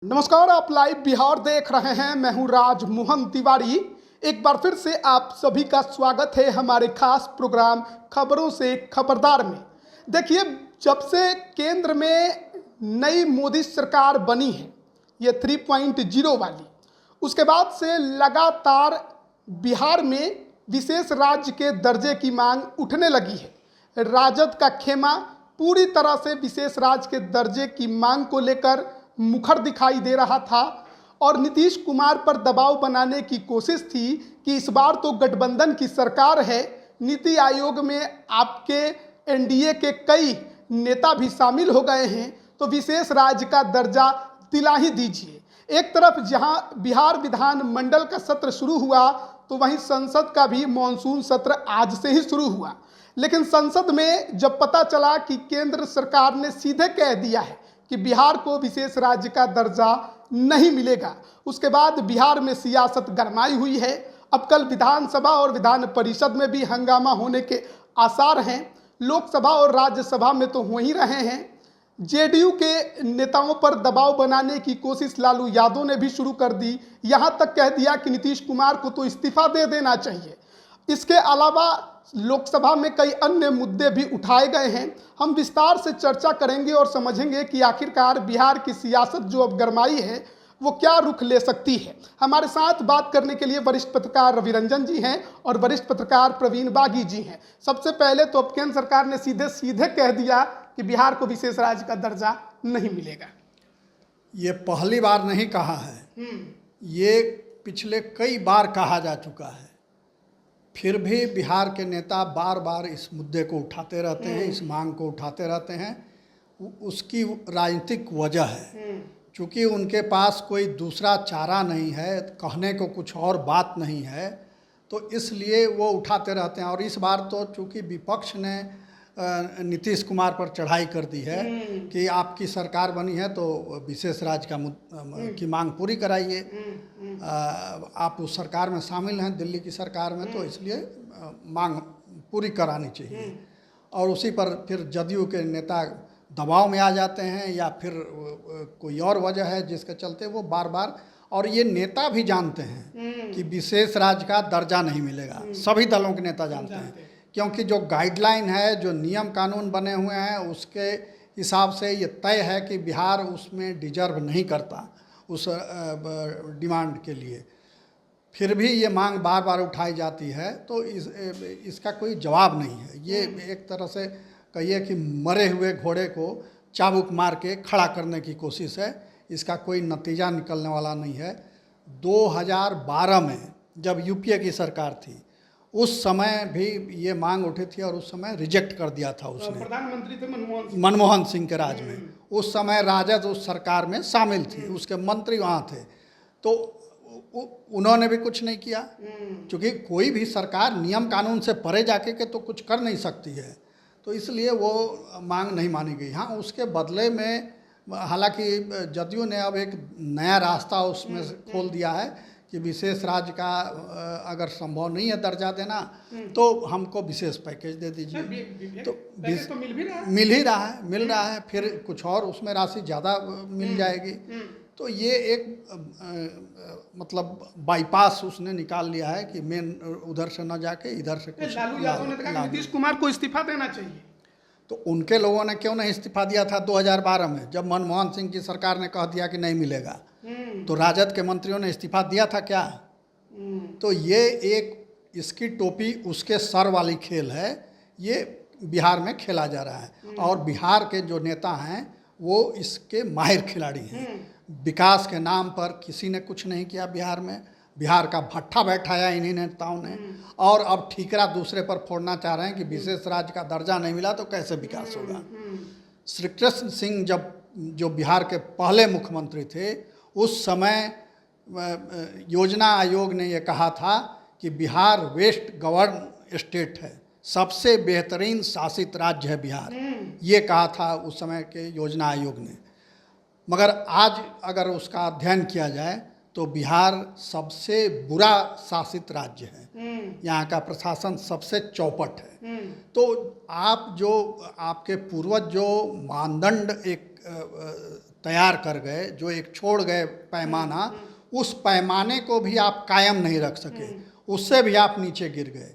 नमस्कार, आप लाइव बिहार देख रहे हैं। मैं हूं राजमोहन तिवारी। एक बार फिर से आप सभी का स्वागत है हमारे खास प्रोग्राम खबरों से खबरदार में। देखिए, जब से केंद्र में नई मोदी सरकार बनी है, ये 3.0 वाली, उसके बाद से लगातार बिहार में विशेष राज्य के दर्जे की मांग उठने लगी है। राजद का खेमा पूरी तरह से विशेष राज्य के दर्जे की मांग को लेकर मुखर दिखाई दे रहा था और नीतीश कुमार पर दबाव बनाने की कोशिश थी कि इस बार तो गठबंधन की सरकार है, नीति आयोग में आपके एनडीए के कई नेता भी शामिल हो गए हैं, तो विशेष राज्य का दर्जा दिला ही दीजिए। एक तरफ जहां बिहार विधान मंडल का सत्र शुरू हुआ, तो वहीं संसद का भी मॉनसून सत्र आज से ही शुरू हुआ। लेकिन संसद में जब पता चला कि केंद्र सरकार ने सीधे कह दिया है कि बिहार को विशेष राज्य का दर्जा नहीं मिलेगा, उसके बाद बिहार में सियासत गरमाई हुई है। अब कल विधानसभा और विधान परिषद में भी हंगामा होने के आसार हैं। लोकसभा और राज्यसभा में तो हो ही रहे हैं। जेडीयू के नेताओं पर दबाव बनाने की कोशिश लालू यादव ने भी शुरू कर दी। यहां तक कह दिया कि नीतीश कुमार को तो इस्तीफा दे देना चाहिए। इसके अलावा लोकसभा में कई अन्य मुद्दे भी उठाए गए हैं। हम विस्तार से चर्चा करेंगे और समझेंगे कि आखिरकार बिहार की सियासत जो अब गरमाई है वो क्या रुख ले सकती है। हमारे साथ बात करने के लिए वरिष्ठ पत्रकार रवि रंजन जी हैं और वरिष्ठ पत्रकार प्रवीण बागी जी हैं। सबसे पहले तो अब केंद्र सरकार ने सीधे सीधे कह दिया कि बिहार को विशेष राज्य का दर्जा नहीं मिलेगा। ये पहली बार नहीं कहा है, ये पिछले कई बार कहा जा चुका है। फिर भी बिहार के नेता बार बार इस मुद्दे को उठाते रहते हैं, इस मांग को उठाते रहते हैं। उसकी राजनीतिक वजह है, क्योंकि उनके पास कोई दूसरा चारा नहीं है, कहने को कुछ और बात नहीं है, तो इसलिए वो उठाते रहते हैं। और इस बार तो चूँकि विपक्ष ने नीतीश कुमार पर चढ़ाई कर दी है कि आपकी सरकार बनी है तो विशेष राज्य की मांग पूरी कराइए। आप उस सरकार में शामिल हैं, दिल्ली की सरकार में, तो इसलिए मांग पूरी करानी चाहिए। और उसी पर फिर जदयू के नेता दबाव में आ जाते हैं या फिर कोई और वजह है जिसके चलते वो बार बार, और ये नेता भी जानते हैं कि विशेष राज्य का दर्जा नहीं मिलेगा। सभी दलों के नेता जानते हैं, क्योंकि जो गाइडलाइन है, जो नियम कानून बने हुए हैं, उसके हिसाब से ये तय है कि बिहार उसमें डिजर्व नहीं करता उस डिमांड के लिए। फिर भी ये मांग बार बार उठाई जाती है, तो इसका कोई जवाब नहीं है। ये एक तरह से कहिए कि मरे हुए घोड़े को चाबुक मार के खड़ा करने की कोशिश है। इसका कोई नतीजा निकलने वाला नहीं है। 2012 में जब यूपीए की सरकार थी, उस समय भी ये मांग उठी थी और उस समय रिजेक्ट कर दिया था उसने। प्रधानमंत्री थे मनमोहन सिंह के राज में। उस समय राजद उस सरकार में शामिल थी, उसके मंत्री वहाँ थे, तो उन्होंने भी कुछ नहीं किया, क्योंकि कोई भी सरकार नियम कानून से परे जाके के तो कुछ कर नहीं सकती है, तो इसलिए वो मांग नहीं मानी गई। हाँ, उसके बदले में हालांकि जदयू ने अब एक नया रास्ता उसमें खोल दिया है कि विशेष राज्य का अगर संभव नहीं है दर्जा देना, तो हमको विशेष पैकेज दे दीजिए। तो मिल ही रहा है, फिर कुछ और उसमें राशि ज़्यादा मिल जाएगी। तो ये एक मतलब बाईपास उसने निकाल लिया है कि मेन उधर से न जाके इधर से कुछ। लालू यादव ने कहा नीतीश कुमार को इस्तीफा देना चाहिए, तो उनके लोगों ने क्यों नहीं इस्तीफा दिया था 2012 में, जब मनमोहन सिंह की सरकार ने कह दिया कि नहीं मिलेगा? तो राजद के मंत्रियों ने इस्तीफा दिया था क्या? तो ये एक इसकी टोपी उसके सर वाली खेल है, ये बिहार में खेला जा रहा है। और बिहार के जो नेता हैं वो इसके माहिर खिलाड़ी हैं। विकास के नाम पर किसी ने कुछ नहीं किया बिहार में। बिहार का भट्ठा बैठाया इन्हीं नेताओं ने, और अब ठीकरा दूसरे पर फोड़ना चाह रहे हैं कि विशेष राज्य का दर्जा नहीं मिला तो कैसे विकास होगा। श्री कृष्ण सिंह जो बिहार के पहले मुख्यमंत्री थे, उस समय योजना आयोग ने यह कहा था कि बिहार वेस्ट गवर्न स्टेट है, सबसे बेहतरीन शासित राज्य है बिहार, ये कहा था उस समय के योजना आयोग ने। मगर आज अगर उसका अध्ययन किया जाए तो बिहार सबसे बुरा शासित राज्य है, यहाँ का प्रशासन सबसे चौपट है। तो आप जो आपके पूर्वज जो मानदंड एक तैयार कर गए, जो एक छोड़ गए पैमाना, उस पैमाने को भी आप कायम नहीं रख सके, उससे भी आप नीचे गिर गए।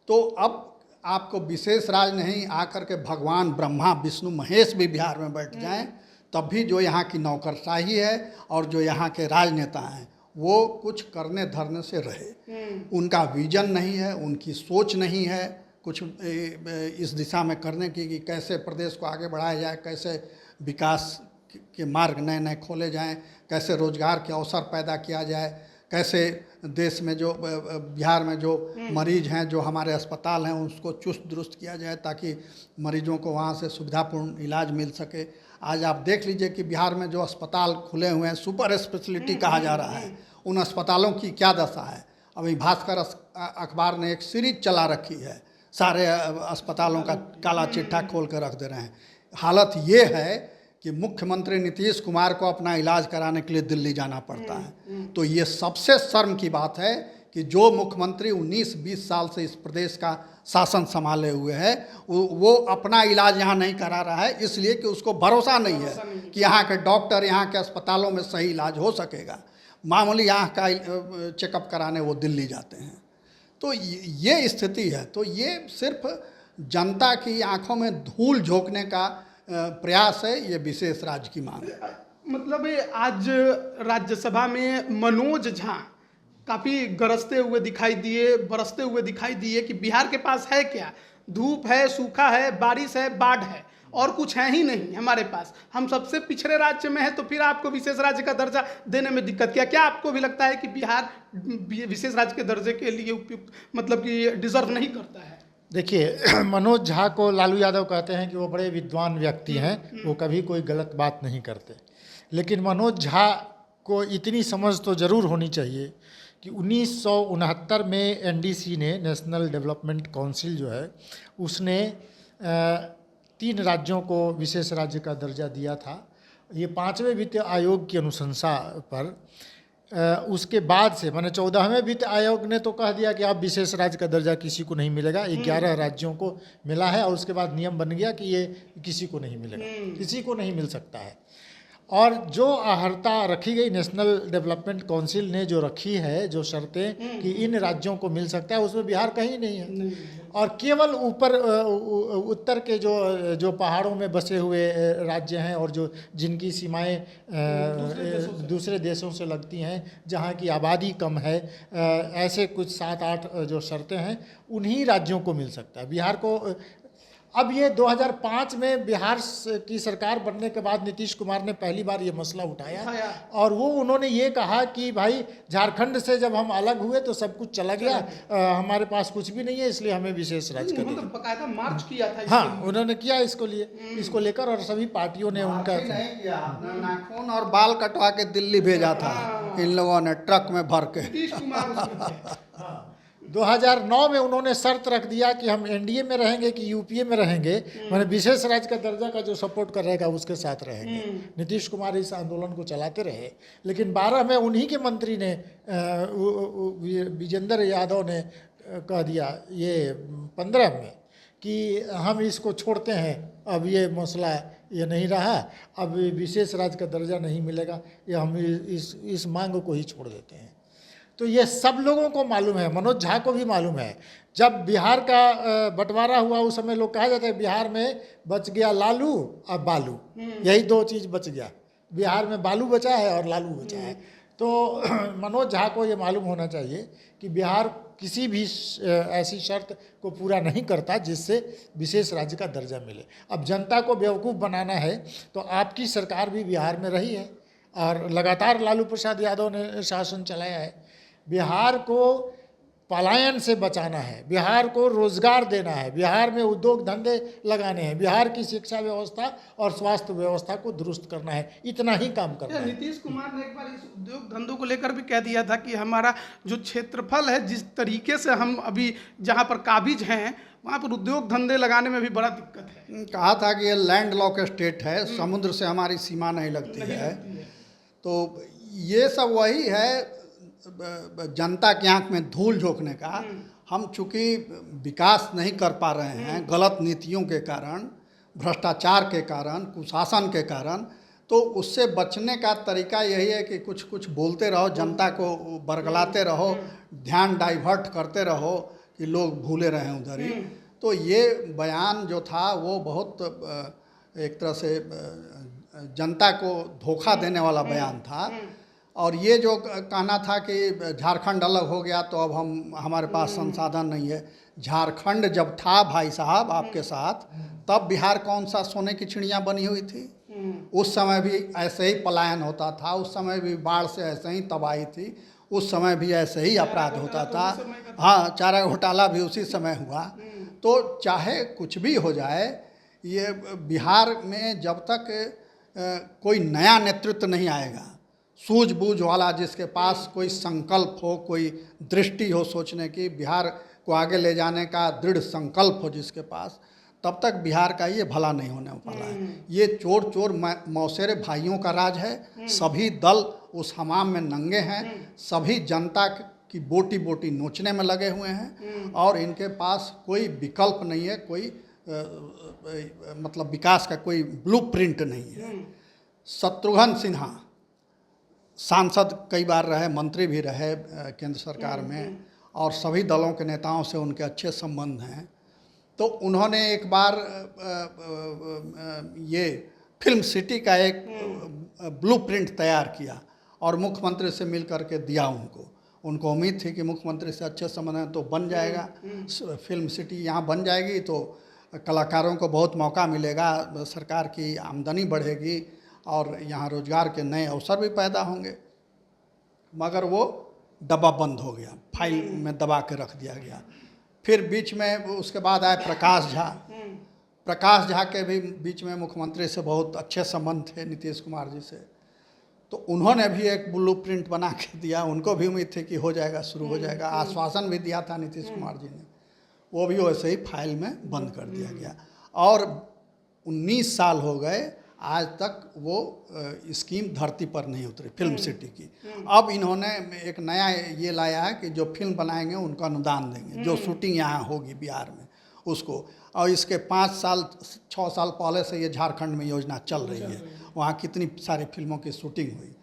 तो अब आपको विशेष राज नहीं, आकर के भगवान ब्रह्मा विष्णु महेश भी बिहार में बैठ जाएं, तब भी जो यहाँ की नौकरशाही है और जो यहाँ के राजनेता हैं वो कुछ करने धरने से रहे। उनका विजन नहीं है, उनकी सोच नहीं है कुछ इस दिशा में करने की कि कैसे प्रदेश को आगे बढ़ाया जाए, कैसे विकास के मार्ग नए नए खोले जाएं, कैसे रोजगार के अवसर पैदा किया जाए, कैसे देश में जो बिहार में जो मरीज हैं, जो हमारे अस्पताल हैं, उसको चुस्त दुरुस्त किया जाए ताकि मरीजों को वहाँ से सुविधापूर्ण इलाज मिल सके। आज आप देख लीजिए कि बिहार में जो अस्पताल खुले हुए हैं, सुपर स्पेशलिटी कहा जा रहा है, उन अस्पतालों की क्या दशा है। अभी भास्कर अखबार ने एक सीरीज चला रखी है, सारे अस्पतालों का काला चिट्ठा खोल कर रख दे रहे हैं। हालत ये है कि मुख्यमंत्री नीतीश कुमार को अपना इलाज कराने के लिए दिल्ली जाना पड़ता है। तो ये सबसे शर्म की बात है कि जो मुख्यमंत्री 19-20 साल से इस प्रदेश का शासन संभाले हुए है, वो अपना इलाज यहाँ नहीं करा रहा है, इसलिए कि उसको भरोसा नहीं है कि यहाँ के डॉक्टर, यहाँ के अस्पतालों में सही इलाज हो सकेगा। मामूली यहाँ का चेकअप कराने वो दिल्ली जाते हैं। तो ये स्थिति है। तो ये सिर्फ जनता की आंखों में धूल झोंकने का प्रयास है, ये विशेष राज्य की मांग है। मतलब आज राज्यसभा में मनोज झा काफ़ी गरजते हुए दिखाई दिए, बरसते हुए दिखाई दिए कि बिहार के पास है क्या, धूप है, सूखा है, बारिश है, बाढ़ है, और कुछ है ही नहीं हमारे पास, हम सबसे पिछड़े राज्य में है, तो फिर आपको विशेष राज्य का दर्जा देने में दिक्कत क्या आपको भी लगता है कि बिहार विशेष राज्य के दर्जे के लिए उपयुक्त, मतलब कि डिजर्व नहीं करता है? देखिए, मनोज झा को लालू यादव कहते हैं कि वो बड़े विद्वान व्यक्ति हैं, वो कभी कोई गलत बात नहीं करते, लेकिन मनोज झा को इतनी समझ तो ज़रूर होनी चाहिए कि 1969 में एनडीसी ने, नेशनल डेवलपमेंट काउंसिल जो है, उसने 3 राज्यों को विशेष राज्य का दर्जा दिया था। ये 5वें वित्त आयोग की अनुशंसा पर उसके बाद से, माने 14वें वित्त आयोग ने तो कह दिया कि अब विशेष राज्य का दर्जा किसी को नहीं मिलेगा, 11 राज्यों को मिला है, और उसके बाद नियम बन गया कि ये किसी को नहीं मिलेगा, किसी को नहीं मिल सकता है। और जो अहर्ता रखी गई, नेशनल डेवलपमेंट काउंसिल ने जो रखी है, जो शर्तें कि इन राज्यों को मिल सकता है, उसमें बिहार कहीं नहीं है। और केवल ऊपर उत्तर के जो पहाड़ों में बसे हुए राज्य हैं और जो जिनकी सीमाएं दूसरे देशों से लगती हैं, जहाँ की आबादी कम है, ऐसे कुछ 7-8 जो शर्तें हैं, उन्हीं राज्यों को मिल सकता है। बिहार को अब ये 2005 में बिहार की सरकार बनने के बाद नीतीश कुमार ने पहली बार ये मसला उठाया, और वो उन्होंने ये कहा कि भाई झारखंड से जब हम अलग हुए तो सब कुछ चला गया, हमारे पास कुछ भी नहीं है, इसलिए हमें विशेष राज्य का मतलब बकायदा मार्च किया था। हाँ, उन्होंने किया इसको लेकर, और सभी पार्टियों ने उनका नहीं किया, नाखून और बाल कटवा के दिल्ली भेजा था इन लोगों ने, ट्रक में भर के। नीतीश कुमार उसमें थे। 2009 में उन्होंने शर्त रख दिया कि हम एनडीए में रहेंगे कि यूपीए में रहेंगे, मैंने विशेष राज्य का दर्जा का जो सपोर्ट कर रहेगा उसके साथ रहेंगे। नीतीश कुमार इस आंदोलन को चलाते रहे, लेकिन 12 में उन्हीं के मंत्री ने, विजेंद्र यादव ने कह दिया, ये 15 में, कि हम इसको छोड़ते हैं, अब ये मसला ये नहीं रहा, अब विशेष राज्य का दर्जा नहीं मिलेगा, ये हम इस मांग को ही छोड़ देते हैं। तो ये सब लोगों को मालूम है, मनोज झा को भी मालूम है। जब बिहार का बंटवारा हुआ उस समय लोग कहा जाता है बिहार में बच गया लालू और बालू, यही 2 चीज़ बच गया, बिहार में बालू बचा है और लालू बचा है। तो मनोज झा को ये मालूम होना चाहिए कि बिहार किसी भी ऐसी शर्त को पूरा नहीं करता जिससे विशेष राज्य का दर्जा मिले। अब जनता को बेवकूफ़ बनाना है तो आपकी सरकार भी बिहार में रही है और लगातार लालू प्रसाद यादव ने शासन चलाया है। बिहार को पलायन से बचाना है, बिहार को रोजगार देना है, बिहार में उद्योग धंधे लगाने हैं, बिहार की शिक्षा व्यवस्था और स्वास्थ्य व्यवस्था को दुरुस्त करना है, इतना ही काम करना है। नीतीश कुमार ने एक बार इस उद्योग धंधों को लेकर भी कह दिया था कि हमारा जो क्षेत्रफल है, जिस तरीके से हम अभी जहाँ पर काबिज हैं, वहाँ पर उद्योग धंधे लगाने में भी बड़ा दिक्कत है। कहा था कि ये लैंड लॉक स्टेट है, समुद्र से हमारी सीमा नहीं लगती है। तो ये सब वही है जनता की आंख में धूल झोंकने का। हम चूँकि विकास नहीं कर पा रहे हैं गलत नीतियों के कारण, भ्रष्टाचार के कारण, कुशासन के कारण, तो उससे बचने का तरीका यही है कि कुछ कुछ बोलते रहो, जनता को बरगलाते रहो, ध्यान डाइवर्ट करते रहो कि लोग भूले रहें उधर ही। तो ये बयान जो था वो बहुत एक तरह से जनता को धोखा देने वाला बयान था। और ये जो कहना था कि झारखंड अलग हो गया तो अब हमारे पास संसाधन नहीं है, झारखंड जब था भाई साहब आपके साथ, तब बिहार कौन सा सोने की चिड़िया बनी हुई थी? उस समय भी ऐसे ही पलायन होता था, उस समय भी बाढ़ से ऐसे ही तबाही थी, उस समय भी ऐसे ही अपराध होता था। हाँ, चारा घोटाला भी उसी समय हुआ। तो चाहे कुछ भी हो जाए, ये बिहार में जब तक कोई नया नेतृत्व नहीं आएगा, सूझबूझ वाला, जिसके पास कोई संकल्प हो, कोई दृष्टि हो सोचने की, बिहार को आगे ले जाने का दृढ़ संकल्प हो जिसके पास, तब तक बिहार का ये भला नहीं होने वाला है। ये चोर चोर मौसेरे भाइयों का राज है। सभी दल उस हमाम में नंगे हैं, सभी जनता की बोटी बोटी नोचने में लगे हुए हैं, और इनके पास कोई विकल्प नहीं है, कोई मतलब विकास का कोई ब्लूप्रिंट नहीं है। शत्रुघ्न सिन्हा सांसद कई बार रहे, मंत्री भी रहे केंद्र सरकार में, और सभी दलों के नेताओं से उनके अच्छे संबंध हैं। तो उन्होंने एक बार ये फिल्म सिटी का एक ब्लूप्रिंट तैयार किया और मुख्यमंत्री से मिल करके दिया उनको उम्मीद थी कि मुख्यमंत्री से अच्छे संबंध हैं तो बन जाएगा फिल्म सिटी, यहाँ बन जाएगी तो कलाकारों को बहुत मौका मिलेगा, सरकार की आमदनी बढ़ेगी और यहाँ रोजगार के नए अवसर भी पैदा होंगे। मगर वो डब्बा बंद हो गया, फाइल में दबा के रख दिया गया। फिर बीच में उसके बाद आए प्रकाश झा। प्रकाश झा के भी बीच में मुख्यमंत्री से बहुत अच्छे संबंध थे, नीतीश कुमार जी से, तो उन्होंने भी एक ब्लूप्रिंट बना के दिया। उनको भी उम्मीद थी कि हो जाएगा, शुरू हो जाएगा, आश्वासन भी दिया था नीतीश कुमार जी ने, वो भी वैसे ही फाइल में बंद कर दिया गया। और 19 साल हो गए, आज तक वो स्कीम धरती पर नहीं उतरी फिल्म सिटी की। अब इन्होंने एक नया ये लाया है कि जो फिल्म बनाएंगे उनको अनुदान देंगे, जो शूटिंग यहाँ होगी बिहार में उसको। और इसके 5-6 साल पहले से ये झारखंड में योजना चल रही है, वहाँ कितनी सारी फिल्मों की शूटिंग हुई।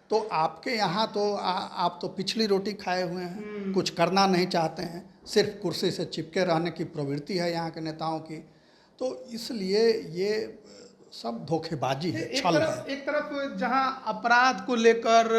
तो आपके यहाँ तो आप तो पिछली रोटी खाए हुए हैं, कुछ करना नहीं चाहते हैं, सिर्फ कुर्सी से चिपके रहने की प्रवृत्ति है यहाँ के नेताओं की। तो इसलिए ये सब धोखेबाजी है, छल है। एक तरफ जहां अपराध को लेकर,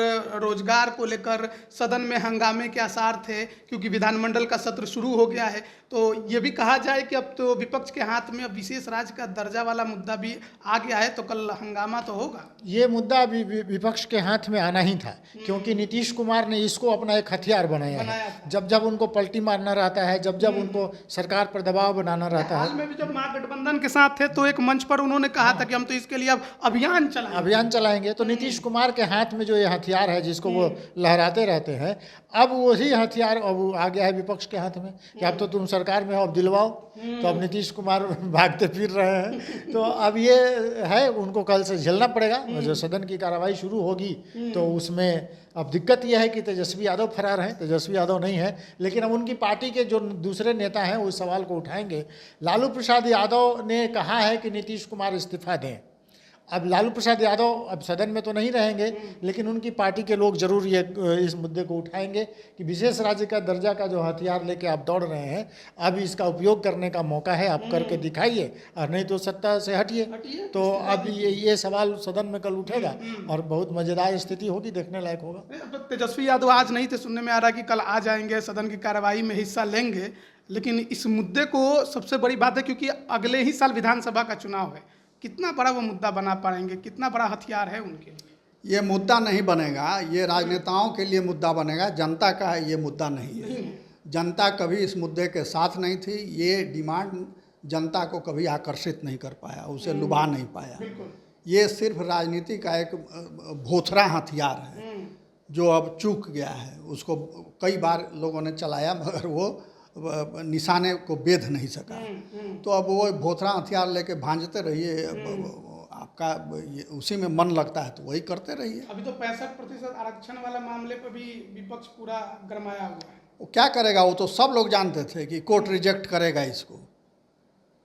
रोजगार को लेकर सदन में हंगामे के आसार थे, क्योंकि विधानमंडल का सत्र शुरू हो गया है, तो ये भी कहा जाए कि अब तो विपक्ष के हाथ में अब विशेष राज्य का दर्जा वाला मुद्दा भी आ गया है, तो कल हंगामा तो होगा। ये मुद्दा विपक्ष के हाथ में आना ही था, क्योंकि नीतीश कुमार ने इसको अपना एक हथियार बनाया है। जब जब उनको पलटी मारना रहता है, जब जब उनको सरकार पर दबाव बनाना रहता है। हाल में भी जब महागठबंधन के साथ थे तो एक मंच पर उन्होंने कहा था कि हम तो इसके लिए अब अभियान चलाएंगे। तो नीतीश कुमार के हाथ में जो ये हथियार है जिसको वो लहराते रहते हैं, अब वही हथियार अब आ गया है विपक्ष के हाथ में कि अब तो तुम सरकार में हो, अब दिलवाओ। तो अब नीतीश कुमार भागते फिर रहे हैं। तो अब ये है, उनको कल से झेलना पड़ेगा। जो सदन की कार्रवाई शुरू होगी तो उसमें अब दिक्कत यह है कि तेजस्वी यादव फरार हैं, तेजस्वी यादव नहीं है, लेकिन अब उनकी पार्टी के जो दूसरे नेता हैं उस सवाल को उठाएंगे। लालू प्रसाद यादव ने कहा है कि नीतीश कुमार इस्तीफा दें। अब लालू प्रसाद यादव अब सदन में तो नहीं रहेंगे, लेकिन उनकी पार्टी के लोग जरूर ये इस मुद्दे को उठाएंगे कि विशेष राज्य का दर्जा का जो हथियार लेके आप दौड़ रहे हैं, अब इसका उपयोग करने का मौका है, आप करके दिखाइए, और नहीं तो सत्ता से हटिए। तो अब ये सवाल सदन में कल उठेगा और बहुत मजेदार स्थिति होगी, देखने लायक होगा। तेजस्वी यादव आज नहीं थे, सुनने में आ रहा है कि कल आ जाएंगे, सदन की कार्रवाई में हिस्सा लेंगे। लेकिन इस मुद्दे को सबसे बड़ी बात है क्योंकि अगले ही साल विधानसभा का चुनाव है, कितना बड़ा वो मुद्दा बना पाएंगे, कितना बड़ा हथियार है उनके लिए। ये मुद्दा नहीं बनेगा, ये राजनेताओं के लिए मुद्दा बनेगा, जनता का है ये मुद्दा नहीं है। जनता कभी इस मुद्दे के साथ नहीं थी, ये डिमांड जनता को कभी आकर्षित नहीं कर पाया, उसे लुभा नहीं पाया। ये सिर्फ राजनीति का एक भोथरा हथियार है जो अब चूक गया है। उसको कई बार लोगों ने चलाया मगर वो निशाने को बेध नहीं सका। तो अब वो भोथरा हथियार लेके भांजते रहिए, आपका उसी में मन लगता है तो वही करते रहिए। अभी तो 65% आरक्षण वाला मामले पर भी विपक्ष पूरा गरमाया हुआ है। वो क्या करेगा, वो तो सब लोग जानते थे कि कोर्ट रिजेक्ट करेगा इसको,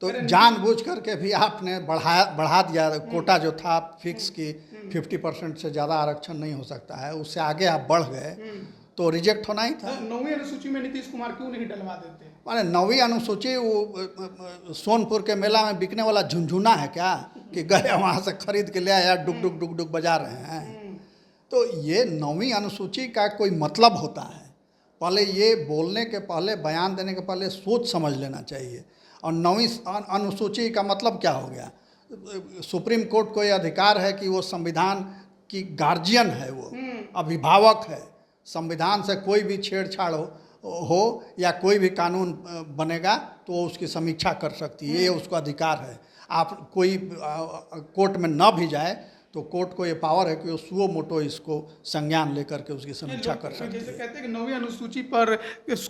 तो जानबूझ करके भी आपने बढ़ा दिया। कोटा जो था फिक्स की 50% से ज़्यादा आरक्षण नहीं हो सकता है, उससे आगे आप बढ़ गए तो रिजेक्ट होना ही था। 9वीं अनुसूची में नीतीश कुमार क्यों नहीं डलवा देते? माने 9वीं अनुसूची वो सोनपुर के मेला में बिकने वाला झुनझुना है क्या कि गए वहाँ से खरीद के ले आया, डुक डुक डुक डुक बजा रहे हैं? तो ये 9वीं अनुसूची का कोई मतलब होता है। पहले ये बोलने के पहले, बयान देने के पहले सोच समझ लेना चाहिए। और 9वीं अनुसूची का मतलब क्या हो गया? सुप्रीम कोर्ट को ये अधिकार है कि वो संविधान की गार्जियन है, वो अभिभावक है। संविधान से कोई भी छेड़छाड़ हो या कोई भी कानून बनेगा तो वो उसकी समीक्षा कर सकती है, ये उसका अधिकार है। आप कोई कोर्ट में न भी जाए तो कोर्ट को ये पावर है कि वो सुओ मोटो इसको संज्ञान लेकर के उसकी समीक्षा कर सकती जैसे है। कहते हैं कि 9वीं अनुसूची पर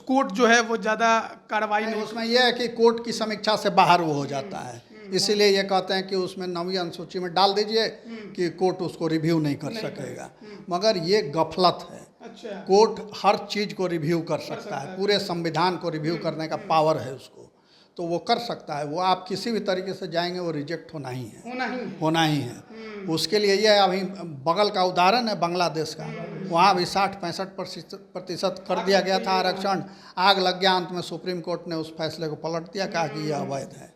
कोर्ट जो है वो ज़्यादा कार्रवाई नहीं। उसमें यह है कि कोर्ट की समीक्षा से बाहर वो हो जाता है, इसीलिए ये कहते हैं कि उसमें 9वीं अनुसूची में डाल दीजिए कि कोर्ट उसको रिव्यू नहीं कर सकेगा। मगर ये गफलत है। अच्छा, कोर्ट हर चीज़ को रिव्यू कर सकता है, पूरे संविधान को रिव्यू करने का पावर है उसको, तो वो कर सकता है। वो आप किसी भी तरीके से जाएंगे वो रिजेक्ट होना ही है, होना ही है। उसके लिए ये अभी बगल का उदाहरण है बांग्लादेश का, वहाँ भी 60-65% कर दिया गया था आरक्षण, आग लग गया। अंत में सुप्रीम कोर्ट ने उस फैसले को पलट दिया, कहा कि यह अवैध है।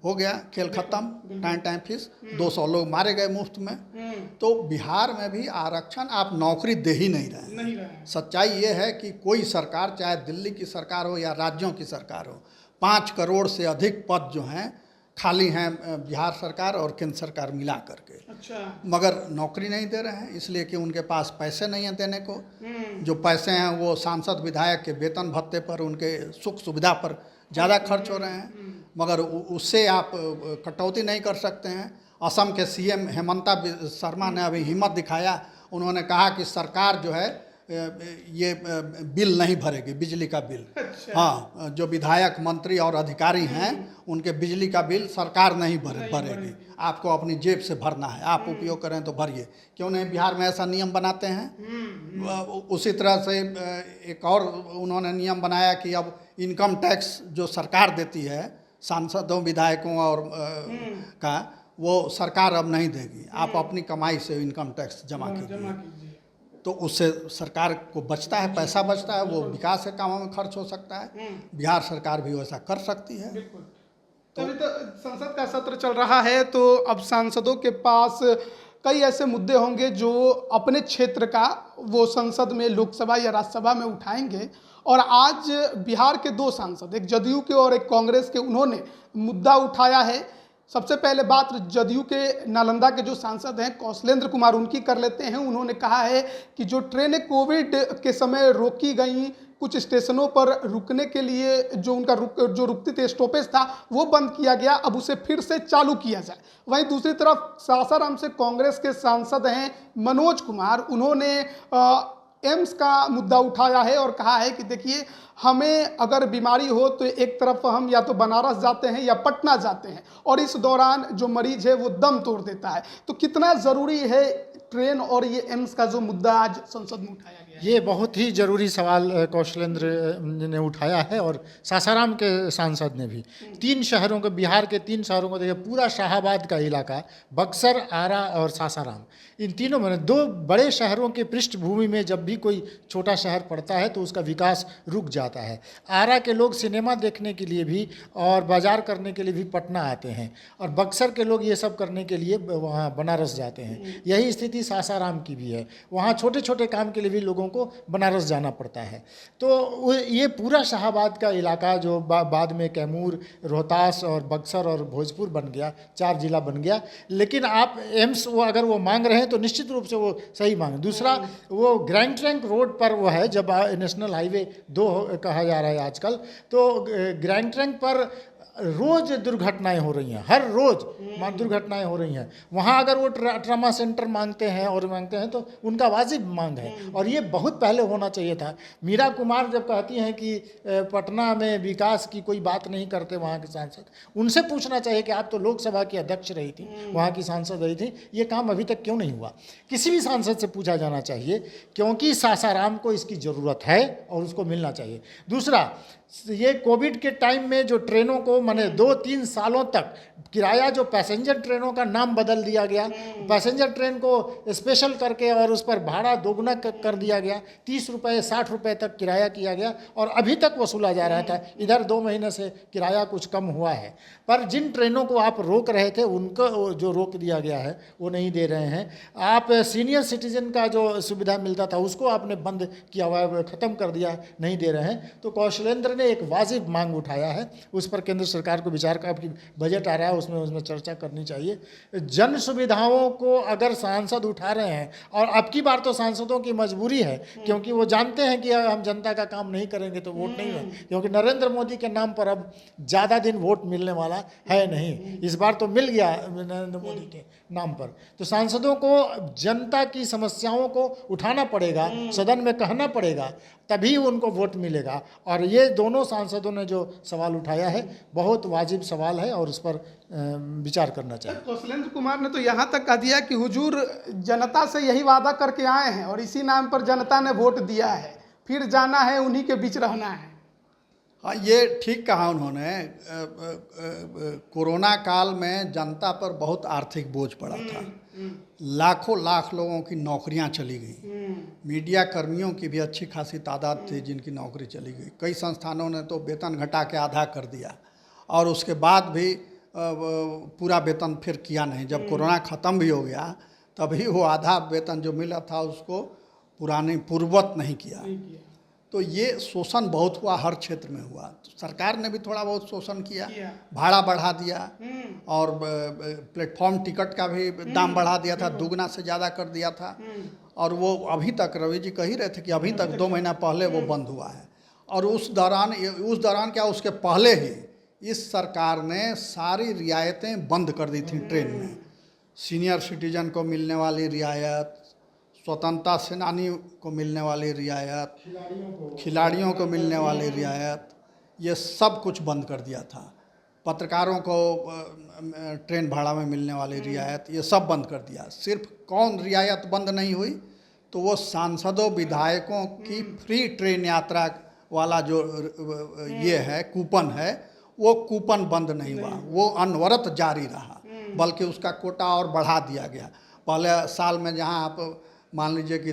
हो गया, खेल खत्म, टाइम फीस, 200 लोग मारे गए मुफ्त में। तो बिहार में भी आरक्षण आप नौकरी दे ही नहीं रहे। सच्चाई ये है कि कोई सरकार, चाहे दिल्ली की सरकार हो या राज्यों की सरकार हो, 5 करोड़ से अधिक पद जो हैं खाली हैं बिहार सरकार और केंद्र सरकार मिला करके। अच्छा, मगर नौकरी नहीं दे रहे हैं, इसलिए कि उनके पास पैसे नहीं हैं देने को। जो पैसे हैं वो सांसद विधायक के वेतन भत्ते पर, उनके सुख सुविधा पर ज़्यादा खर्च हो रहे हैं, मगर उससे आप कटौती नहीं कर सकते हैं। असम के सीएम हेमंता शर्मा ने अभी हिम्मत दिखाया, उन्होंने कहा कि सरकार जो है ये बिल नहीं भरेगी, बिजली का बिल। अच्छा। हाँ, जो विधायक, मंत्री और अधिकारी हैं उनके बिजली का बिल सरकार नहीं भरेगी, आपको अपनी जेब से भरना है, आप उपयोग करें तो भरिए। क्यों नहीं बिहार में ऐसा नियम बनाते हैं? उसी तरह से एक और उन्होंने नियम बनाया कि अब इनकम टैक्स जो सरकार देती है सांसदों, विधायकों और का, वो सरकार अब नहीं देगी, आप अपनी कमाई से इनकम टैक्स जमा कीजिए। तो उससे सरकार को बचता है, पैसा बचता है, वो विकास के कामों में खर्च हो सकता है। बिहार सरकार भी वैसा कर सकती है। तो अभी तो संसद का सत्र चल रहा है, तो अब सांसदों के पास कई ऐसे मुद्दे होंगे जो अपने क्षेत्र का वो संसद में, लोकसभा या राज्यसभा में उठाएंगे। और आज बिहार के 2 सांसद, एक जदयू के और एक कांग्रेस के, उन्होंने मुद्दा उठाया है। सबसे पहले बात जदयू के नालंदा के जो सांसद हैं कौशलेंद्र कुमार, उनकी कर लेते हैं। उन्होंने कहा है कि जो ट्रेनें कोविड के समय रोकी गई, कुछ स्टेशनों पर रुकने के लिए जो उनका जो रुकती थी, स्टॉपेज था, वो बंद किया गया, अब उसे फिर से चालू किया जाए। वहीं दूसरी तरफ सासाराम से कांग्रेस के सांसद हैं मनोज कुमार, उन्होंने एम्स का मुद्दा उठाया है और कहा है कि देखिए, हमें अगर बीमारी हो तो एक तरफ हम या तो बनारस जाते हैं या पटना जाते हैं, और इस दौरान जो मरीज है वो दम तोड़ देता है। तो कितना ज़रूरी है ट्रेन और ये एम्स का जो मुद्दा आज संसद में उठाया गया है? ये बहुत ही ज़रूरी सवाल कौशलेंद्र ने उठाया है, और सासाराम के सांसद ने भी। 3 शहरों को, बिहार के 3 शहरों को देखिए, पूरा शाहाबाद का इलाका, बक्सर, आरा और सासाराम, इन तीनों में 2 बड़े शहरों के पृष्ठभूमि में जब भी कोई छोटा शहर पड़ता है तो उसका विकास रुक जाता है। आरा के लोग सिनेमा देखने के लिए भी और बाजार करने के लिए भी पटना आते हैं, और बक्सर के लोग ये सब करने के लिए वहाँ बनारस जाते हैं। यही स्थिति सासाराम की भी है, वहाँ छोटे छोटे काम के लिए भी लोगों को बनारस जाना पड़ता है। तो ये पूरा शाहाबाद का इलाका जो बाद में कैमूर, रोहतास और बक्सर और भोजपुर बन गया, 4 जिला बन गया। लेकिन आप एम्स वो अगर वो मांग रहे हैं तो निश्चित रूप से वो सही मांग। दूसरा, वो ग्रैंड ट्रंक रोड पर वो है, जब नेशनल हाईवे 2 कहा जा रहा है आजकल, तो ग्रैंड ट्रंक पर रोज दुर्घटनाएं हो रही हैं, हर रोज दुर्घटनाएं हो रही हैं। वहाँ अगर वो ट्रामा सेंटर मांगते हैं तो उनका वाजिब मांग है, और ये बहुत पहले होना चाहिए था। मीरा कुमार जब कहती हैं कि पटना में विकास की कोई बात नहीं करते वहाँ के सांसद, उनसे पूछना चाहिए कि आप तो लोकसभा की अध्यक्ष रही थी, वहाँ की सांसद रही थी, ये काम अभी तक क्यों नहीं हुआ? किसी भी सांसद से पूछा जाना चाहिए, क्योंकि सासाराम को इसकी ज़रूरत है और उसको मिलना चाहिए। दूसरा, ये कोविड के टाइम में जो ट्रेनों को माने 2-3 सालों तक किराया जो पैसेंजर ट्रेनों का नाम बदल दिया गया, पैसेंजर ट्रेन को स्पेशल करके और उस पर भाड़ा दोगुना कर दिया गया, 30 रुपये 60 रुपये तक किराया किया गया और अभी तक वसूला जा रहा था। इधर 2 महीने से किराया कुछ कम हुआ है, पर जिन ट्रेनों को आप रोक रहे थे उनको जो रोक दिया गया है वो नहीं दे रहे हैं। आप सीनियर सिटीजन का जो सुविधा मिलता था उसको आपने बंद किया हुआ है, ख़त्म कर दिया, नहीं दे रहे हैं। तो कौशलेंद्र ने एक वाजिब मांग उठाया है, उस पर केंद्र सरकार को विचार का, आपकी बजट आ रहा है उसमें चर्चा करनी चाहिए। जन सुविधाओं को अगर सांसद उठा रहे हैं, और अब की बार तो सांसदों की मजबूरी है क्योंकि वो जानते हैं कि हम जनता का काम नहीं करेंगे तो वोट नहीं है, क्योंकि नरेंद्र मोदी के नाम पर अब ज़्यादा दिन वोट मिलने वाला है नहीं। इस बार तो मिल गया नरेंद्र मोदी के नाम पर, तो सांसदों को जनता की समस्याओं को उठाना पड़ेगा, सदन में कहना पड़ेगा, तभी उनको वोट मिलेगा। और ये दोनों सांसदों ने जो सवाल उठाया है बहुत वाजिब सवाल है और उस पर विचार करना चाहिए। कौशलेंद्र कुमार ने तो यहाँ तक कह दिया कि हुजूर जनता से यही वादा करके आए हैं और इसी नाम पर जनता ने वोट दिया है, फिर जाना है उन्हीं के बीच रहना है। हाँ, ये ठीक कहा उन्होंने। कोरोना काल में जनता पर बहुत आर्थिक बोझ पड़ा था, लाखों लाख लोगों की नौकरियां चली गई, मीडिया कर्मियों की भी अच्छी खासी तादाद थी जिनकी नौकरी चली गई। कई संस्थानों ने तो वेतन घटा के आधा कर दिया और उसके बाद भी पूरा वेतन फिर किया नहीं। जब कोरोना ख़त्म भी हो गया तभी वो आधा वेतन जो मिला था उसको पूर्ववत नहीं किया। तो ये शोषण बहुत हुआ, हर क्षेत्र में हुआ। तो सरकार ने भी थोड़ा बहुत शोषण किया, भाड़ा बढ़ा दिया और प्लेटफॉर्म टिकट का भी दाम बढ़ा दिया था, दुगना से ज़्यादा कर दिया था। और वो अभी तक, रवि जी कह ही रहे थे कि अभी तक 2 महीना पहले वो बंद हुआ है। और उस दौरान क्या, उसके पहले ही इस सरकार ने सारी रियायतें बंद कर दी थी ट्रेन में। सीनियर सिटीजन को मिलने वाली रियायत, स्वतंत्रता सेनानी को मिलने वाली रियायत, खिलाड़ियों को मिलने वाली रियायत, ये सब कुछ बंद कर दिया था। पत्रकारों को ट्रेन भाड़ा में मिलने वाली रियायत, ये सब बंद कर दिया। सिर्फ कौन रियायत बंद नहीं हुई, तो वो सांसदों विधायकों की फ्री ट्रेन यात्रा वाला जो ये है कूपन है, वो कूपन बंद नहीं हुआ, वो अनवरत जारी रहा, बल्कि उसका कोटा और बढ़ा दिया गया। पहले साल में जहाँ आप मान लीजिए कि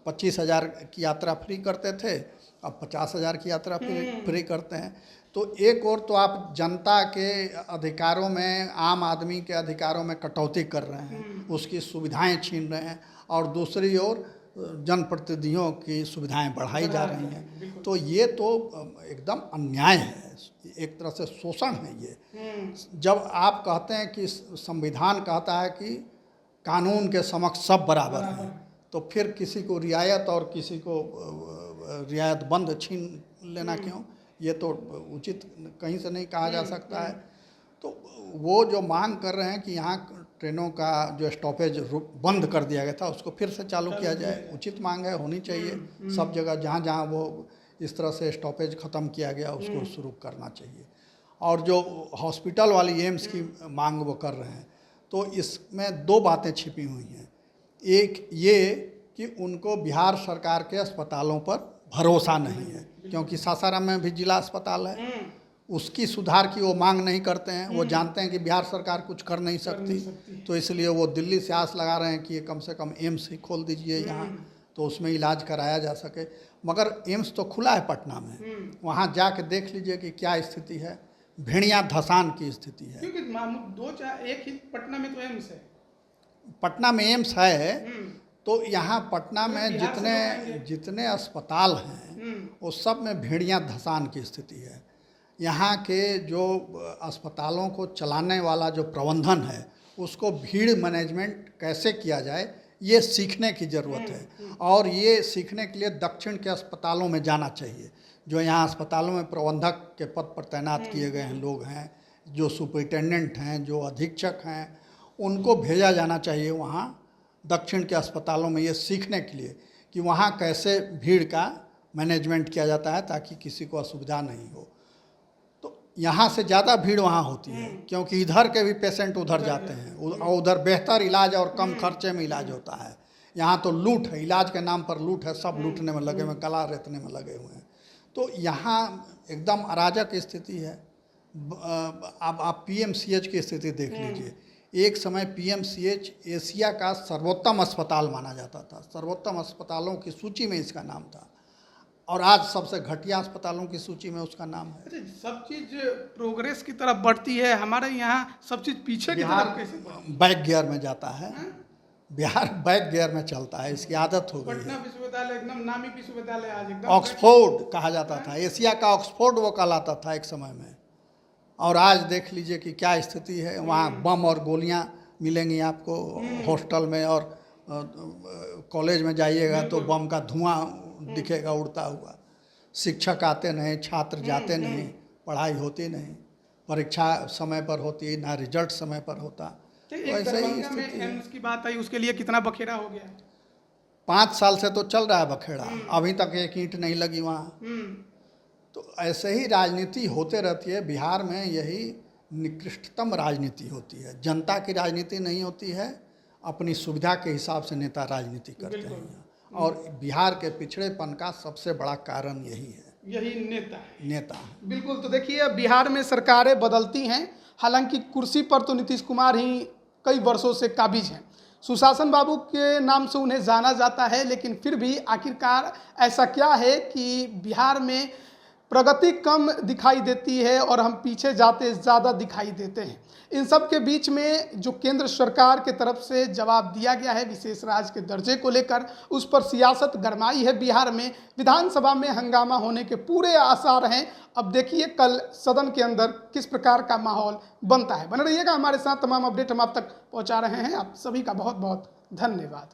25,000 की यात्रा फ्री करते थे, अब 50,000 की यात्रा फ्री करते हैं। तो एक और तो आप जनता के अधिकारों में, आम आदमी के अधिकारों में कटौती कर रहे हैं, उसकी सुविधाएं छीन रहे हैं, और दूसरी ओर जनप्रतिनिधियों की सुविधाएं बढ़ाई जा रही हैं। तो ये तो एकदम अन्याय है, एक तरह से शोषण है ये। जब आप कहते हैं कि संविधान कहता है कि कानून के समक्ष सब बराबर हैं, तो फिर किसी को रियायत और किसी को रियायत बंद छीन लेना क्यों? ये तो उचित कहीं से नहीं कहा जा सकता है। तो वो जो मांग कर रहे हैं कि यहाँ ट्रेनों का जो स्टॉपेज बंद कर दिया गया था उसको फिर से चालू किया जाए, उचित मांग है, होनी चाहिए। सब जगह जहाँ जहाँ वो इस तरह से स्टॉपेज ख़त्म किया गया उसको शुरू करना चाहिए। और जो हॉस्पिटल वाली एम्स की मांग वो कर रहे हैं, तो इसमें 2 बातें छिपी हुई हैं। एक ये कि उनको बिहार सरकार के अस्पतालों पर भरोसा नहीं है, क्योंकि सासाराम में भी जिला अस्पताल है, उसकी सुधार की वो मांग नहीं करते हैं। वो जानते हैं कि बिहार सरकार कुछ कर नहीं सकती, तो इसलिए वो दिल्ली से आस लगा रहे हैं कि ये कम से कम एम्स ही खोल दीजिए यहाँ, तो उसमें इलाज कराया जा सके। मगर एम्स तो खुला है पटना में, वहाँ जाके देख लीजिए कि क्या स्थिति है। भेड़िया धसान की स्थिति है, क्योंकि एक ही पटना में तो एम्स है, पटना में एम्स है। तो यहाँ पटना में जितने अस्पताल हैं वो सब में भेड़िया धसान की स्थिति है। यहाँ के जो अस्पतालों को चलाने वाला जो प्रबंधन है, उसको भीड़ मैनेजमेंट कैसे किया जाए, ये सीखने की ज़रूरत है। और ये सीखने के लिए दक्षिण के अस्पतालों में जाना चाहिए। जो यहाँ अस्पतालों में प्रबंधक के पद पर तैनात किए गए हैं लोग हैं, जो सुपरिटेंडेंट हैं, जो अधीक्षक हैं, उनको भेजा जाना चाहिए वहाँ दक्षिण के अस्पतालों में, ये सीखने के लिए कि वहाँ कैसे भीड़ का मैनेजमेंट किया जाता है ताकि किसी को असुविधा नहीं हो। तो यहाँ से ज़्यादा भीड़ वहाँ होती है, क्योंकि इधर के भी पेशेंट उधर जाते हैं, और उधर बेहतर इलाज और कम खर्चे में इलाज होता है। यहाँ तो लूट है, इलाज के नाम पर लूट है, सब लूटने में लगे हुए, कला रेतने में लगे हुए हैं। तो यहाँ एकदम अराजक स्थिति है। अब आप पीएमसीएच की स्थिति देख लीजिए। एक समय पीएमसीएच एशिया का सर्वोत्तम अस्पताल माना जाता था, सर्वोत्तम अस्पतालों की सूची में इसका नाम था, और आज सबसे घटिया अस्पतालों की सूची में उसका नाम है। अच्छा, सब चीज प्रोग्रेस की तरफ बढ़ती है, हमारे यहाँ सब चीज पीछे की तरफ कैसे बढ़ती बैक गियर में जाता है, बिहार बैक गियर में चलता है, इसकी आदत हो है? गई पटना है। विश्वविद्यालय एकदम नामी विश्वविद्यालय आज एकदम ऑक्सफोर्ड कहा जाता था, एशिया का ऑक्सफोर्ड वो कहलाता था एक समय में, और आज देख लीजिए कि क्या स्थिति है। वहाँ बम और गोलियाँ मिलेंगी आपको हॉस्टल में, और कॉलेज में जाइएगा तो बम का धुआं दिखेगा उड़ता हुआ। शिक्षक आते नहीं, छात्र जाते नहीं, पढ़ाई होती नहीं, परीक्षा समय पर होती ना, रिजल्ट समय पर होता। तो तो एक ऐसे ही दरभंगा स्थिति में है। एम्स की बात आई, उसके लिए कितना बखेड़ा हो गया? 5 साल से तो चल रहा है बखेड़ा, अभी तक एक ईंट नहीं लगी वहाँ। तो ऐसे ही राजनीति होते रहती है। बिहार में यही निकृष्टतम राजनीति होती है। जनता की राजनीति नहीं होती है, अपनी सुविधा के हिसाब से नेता राजनीति करते हैं, और बिहार के पिछड़ेपन का सबसे बड़ा कारण यही है, यही नेता है। नेता। बिल्कुल। तो देखिए, बिहार में सरकारें बदलती हैं, हालांकि कुर्सी पर तो नीतीश कुमार ही कई वर्षों से काबिज हैं। सुशासन बाबू के नाम से उन्हें जाना जाता है, लेकिन फिर भी आखिरकार ऐसा क्या है कि बिहार में प्रगति कम दिखाई देती है और हम पीछे जाते ज़्यादा दिखाई देते हैं? इन सब के बीच में जो केंद्र सरकार के तरफ से जवाब दिया गया है विशेष राज्य के दर्जे को लेकर, उस पर सियासत गरमाई है बिहार में। विधानसभा में हंगामा होने के पूरे आसार हैं। अब देखिए कल सदन के अंदर किस प्रकार का माहौल बनता है। बने रहिएगा हमारे साथ, तमाम अपडेट हम आप तक पहुंचा रहे हैं। आप सभी का बहुत बहुत धन्यवाद।